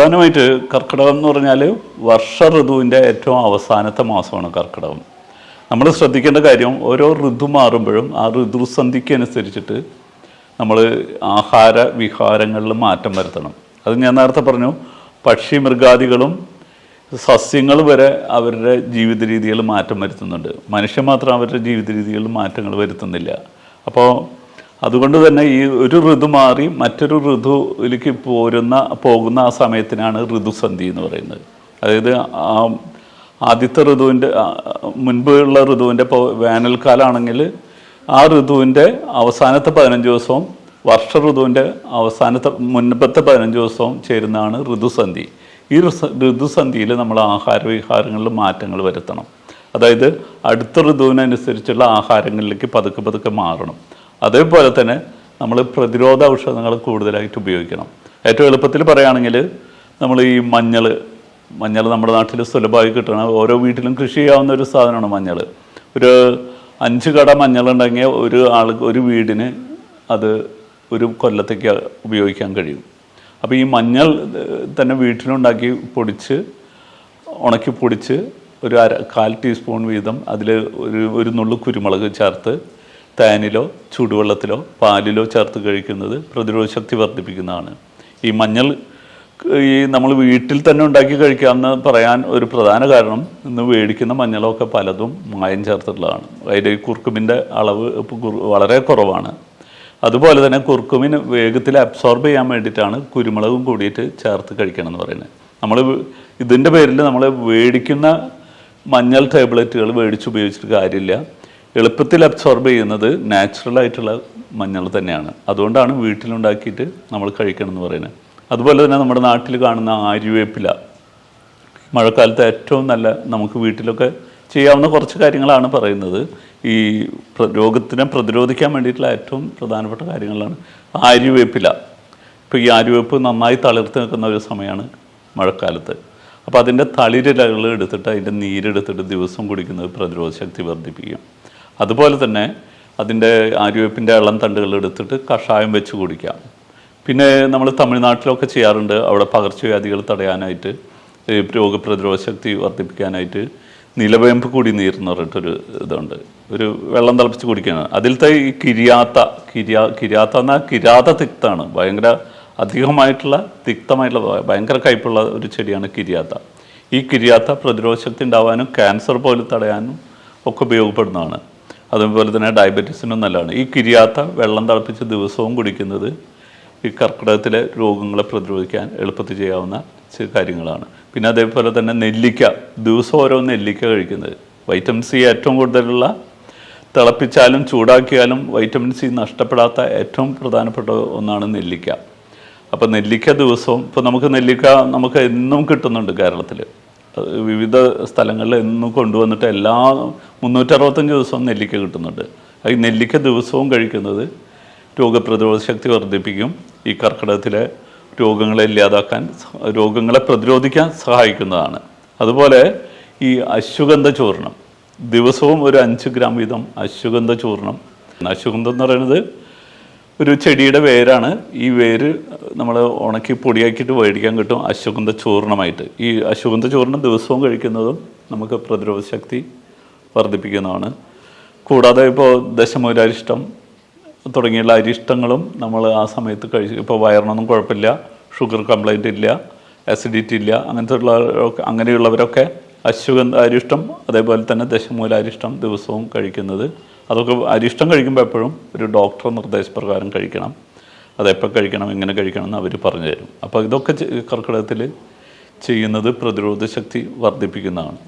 പ്രധാനമായിട്ട് കർക്കിടകം എന്ന് പറഞ്ഞാൽ വർഷ ഋതുവിൻ്റെ ഏറ്റവും അവസാനത്തെ മാസമാണ് കർക്കിടകം. നമ്മൾ ശ്രദ്ധിക്കേണ്ട കാര്യം ഓരോ ഋതു മാറുമ്പോഴും ആ ഋതുസന്ധിക്ക് അനുസരിച്ചിട്ട് നമ്മൾ ആഹാര വിഹാരങ്ങളിൽ മാറ്റം വരുത്തണം. അത് ഞാൻ നേരത്തെ പറഞ്ഞു, പക്ഷി മൃഗാദികളും സസ്യങ്ങൾ വരെ അവരുടെ ജീവിത രീതികൾ മാറ്റം വരുത്തുന്നുണ്ട്. മനുഷ്യൻ മാത്രം അവരുടെ ജീവിത രീതികളിൽ മാറ്റങ്ങൾ വരുത്തുന്നില്ല. അപ്പോൾ അതുകൊണ്ട് തന്നെ ഈ ഒരു ഋതു മാറി മറ്റൊരു ഋതുവിലേക്ക് പോകുന്ന ആ സമയത്തിനാണ് ഋതുസന്ധി എന്ന് പറയുന്നത്. അതായത് ആദ്യത്തെ ഋതുവിൻ്റെ മുൻപുള്ള ഋതുവിൻ്റെ ഇപ്പോൾ വേനൽക്കാലമാണെങ്കിൽ ആ ഋതുവിൻ്റെ അവസാനത്തെ 15 ദിവസവും വർഷ ഋതുവിൻ്റെ മുൻപത്തെ 15 ദിവസവും ചേരുന്നതാണ് ഋതുസന്ധി. ഈ ഋതുസന്ധിയിൽ നമ്മൾ ആഹാര വിഹാരങ്ങളിൽ മാറ്റങ്ങൾ വരുത്തണം. അതായത് അടുത്ത ഋതുവിനനുസരിച്ചുള്ള ആഹാരങ്ങളിലേക്ക് പതുക്കെ മാറണം. അതേപോലെ തന്നെ നമ്മൾ പ്രതിരോധ ഔഷധങ്ങൾ കൂടുതലായിട്ട് ഉപയോഗിക്കണം. ഏറ്റവും എളുപ്പത്തിൽ പറയുകയാണെങ്കിൽ നമ്മൾ ഈ മഞ്ഞൾ നമ്മുടെ നാട്ടിൽ സുലഭമായി കിട്ടണം. ഓരോ വീട്ടിലും കൃഷി ചെയ്യാവുന്ന ഒരു സാധനമാണ് മഞ്ഞൾ. ഒരു 5 കട മഞ്ഞളുണ്ടെങ്കിൽ ഒരു വീടിന് അത് ഒരു കൊല്ലത്തേക്ക് ഉപയോഗിക്കാൻ കഴിയും. അപ്പോൾ ഈ മഞ്ഞൾ തന്നെ വീട്ടിലുണ്ടാക്കി ഉണക്കി പൊടിച്ച് ഒരു 1/4 ടീസ്പൂൺ വീതം അതിൽ ഒരു നുള്ളു കുരുമുളക് ചേർത്ത് തേനിലോ ചൂടുവെള്ളത്തിലോ പാലിലോ ചേർത്ത് കഴിക്കുന്നത് പ്രതിരോധ ശക്തി വർദ്ധിപ്പിക്കുന്നതാണ്. ഈ മഞ്ഞൾ നമ്മൾ വീട്ടിൽ തന്നെ ഉണ്ടാക്കി കഴിക്കാമെന്ന് പറയാൻ ഒരു പ്രധാന കാരണം ഇന്ന് മേടിക്കുന്ന മഞ്ഞളൊക്കെ പലതും മായം ചേർത്തിട്ടുള്ളതാണ്. അതിൻ്റെ കുർക്കുമിൻ്റെ അളവ് വളരെ കുറവാണ്. അതുപോലെ തന്നെ കുർക്കുമിന് വേഗത്തിൽ അബ്സോർബ് ചെയ്യാൻ വേണ്ടിയിട്ടാണ് കുരുമുളകും കൂടിയിട്ട് ചേർത്ത് കഴിക്കണം എന്ന് പറയുന്നത്. ഇതിൻ്റെ പേരിൽ നമ്മൾ മേടിക്കുന്ന മഞ്ഞൾ ടാബ്ലറ്റുകൾ ഉപയോഗിച്ചിട്ട് കാര്യമില്ല. എളുപ്പത്തിൽ അബ്സോർബ് ചെയ്യുന്നത് നാച്ചുറലായിട്ടുള്ള മഞ്ഞൾ തന്നെയാണ്. അതുകൊണ്ടാണ് വീട്ടിലുണ്ടാക്കിയിട്ട് നമ്മൾ കഴിക്കണം എന്ന് പറയുന്നത്. അതുപോലെ തന്നെ നമ്മുടെ നാട്ടിൽ കാണുന്ന ആര്യവേപ്പില മഴക്കാലത്ത് ഏറ്റവും നല്ല നമുക്ക് വീട്ടിലൊക്കെ ചെയ്യാവുന്ന കുറച്ച് കാര്യങ്ങളാണ് പറയുന്നത്. ഈ രോഗത്തിനെ പ്രതിരോധിക്കാൻ വേണ്ടിയിട്ടുള്ള ഏറ്റവും പ്രധാനപ്പെട്ട കാര്യങ്ങളാണ് ആര്യവേപ്പില. ഇപ്പോൾ ഈ ആര്യവേപ്പ് നന്നായി തളിർത്ത് നിൽക്കുന്ന ഒരു സമയമാണ് മഴക്കാലത്ത്. അപ്പോൾ അതിൻ്റെ തളിരിലകൾ എടുത്തിട്ട് അതിൻ്റെ നീരെടുത്തിട്ട് ദിവസം കുടിക്കുന്നത് പ്രതിരോധ ശക്തി വർദ്ധിപ്പിക്കും. അതുപോലെ തന്നെ അതിൻ്റെ ആര്യവേപ്പിൻ്റെ ഇളം തണ്ടുകൾ എടുത്തിട്ട് കഷായം വെച്ച് കുടിക്കാം. പിന്നെ നമ്മൾ തമിഴ്നാട്ടിലൊക്കെ ചെയ്യാറുണ്ട്. അവിടെ പകർച്ചവ്യാധികൾ തടയാനായിട്ട് രോഗപ്രതിരോധ ശക്തി വർദ്ധിപ്പിക്കാനായിട്ട് നിലവേമ്പ് കൂടി നീർ എന്ന് പറഞ്ഞിട്ടൊരു ഇതുണ്ട്. ഒരു വെള്ളം തിളപ്പിച്ച് കുടിക്കുന്നത്. അതിലത്തെ ഈ കിരാത്ത എന്നാൽ കിരാത തിക്താണ്. ഭയങ്കര അധികമായിട്ടുള്ള തിക്തമായിട്ടുള്ള ഭയങ്കര കയ്പുള്ള ഒരു ചെടിയാണ് കിരിയാത്ത. ഈ കിരിയാത്ത പ്രതിരോധ ശക്തി ഉണ്ടാവാനും ക്യാൻസർ പോലും തടയാനും ഒക്കെ ഉപയോഗപ്പെടുന്നതാണ്. അതുപോലെ തന്നെ ഡയബറ്റീസിനും നല്ലതാണ്. ഈ കിരിയാത്ത വെള്ളം തിളപ്പിച്ച് ദിവസവും കുടിക്കുന്നത് ഈ കർക്കിടകത്തിലെ രോഗങ്ങളെ പ്രതിരോധിക്കാൻ എളുപ്പത്തിൽ ചെയ്യാവുന്ന ചില കാര്യങ്ങളാണ്. പിന്നെ അതേപോലെ തന്നെ നെല്ലിക്ക, ദിവസം ഓരോ നെല്ലിക്ക കഴിക്കുന്നത്. വൈറ്റമിൻ സി ഏറ്റവും കൂടുതലുള്ള, തിളപ്പിച്ചാലും ചൂടാക്കിയാലും വൈറ്റമിൻ സി നഷ്ടപ്പെടാത്ത ഏറ്റവും പ്രധാനപ്പെട്ട ഒന്നാണ് നെല്ലിക്ക. അപ്പോൾ നെല്ലിക്ക ദിവസവും ഇപ്പോൾ നമുക്ക് എന്നും കിട്ടുന്നുണ്ട് കേരളത്തിൽ. വിവിധ സ്ഥലങ്ങളിൽ എന്നും കൊണ്ടുവന്നിട്ട് എല്ലാ 365 ദിവസവും നെല്ലിക്ക കിട്ടുന്നുണ്ട്. ഈ നെല്ലിക്ക ദിവസവും കഴിക്കുന്നത് രോഗപ്രതിരോധ ശക്തി വർദ്ധിപ്പിക്കും. ഈ കർക്കിടകത്തിലെ രോഗങ്ങളെ പ്രതിരോധിക്കാൻ സഹായിക്കുന്നതാണ്. അതുപോലെ ഈ അശ്വഗന്ധ ചൂർണം ദിവസവും ഒരു 5 ഗ്രാം വീതം അശ്വഗന്ധ ചൂർണം. അശ്വഗന്ധം എന്ന് പറയുന്നത് ഒരു ചെടിയുടെ വേരാണ്. ഈ വേര് നമ്മൾ ഉണക്കി പൊടിയാക്കിയിട്ട് മേടിക്കാൻ കിട്ടും അശ്വഗന്ധ ചൂർണമായിട്ട്. ഈ അശ്വഗന്ധ ചൂർണം ദിവസവും കഴിക്കുന്നതും നമുക്ക് പ്രതിരോധ ശക്തി വർദ്ധിപ്പിക്കുന്നതാണ്. കൂടാതെ ഇപ്പോൾ ദശമൂലാരിഷ്ടം തുടങ്ങിയുള്ള അരിഷ്ടങ്ങളും നമ്മൾ ആ സമയത്ത് ഇപ്പോൾ വയറിനൊന്നും കുഴപ്പമില്ല, ഷുഗർ കംപ്ലൈൻറ്റ് ഇല്ല, അസിഡിറ്റി ഇല്ല, അങ്ങനെയുള്ളവരൊക്കെ അരിഷ്ടം അതേപോലെ തന്നെ ദശമൂലാരിഷ്ടം ദിവസവും കഴിക്കുന്നത്. അതൊക്കെ അരിഷ്ടം കഴിക്കുമ്പോൾ എപ്പോഴും ഒരു ഡോക്ടർ നിർദ്ദേശപ്രകാരം കഴിക്കണം. അതെപ്പോൾ കഴിക്കണം, എങ്ങനെ കഴിക്കണം എന്ന് അവർ പറഞ്ഞു തരും. അപ്പോൾ ഇതൊക്കെ കർക്കിടകത്തിൽ ചെയ്യുന്നത് പ്രതിരോധ ശക്തി വർദ്ധിപ്പിക്കുന്നതാണ്.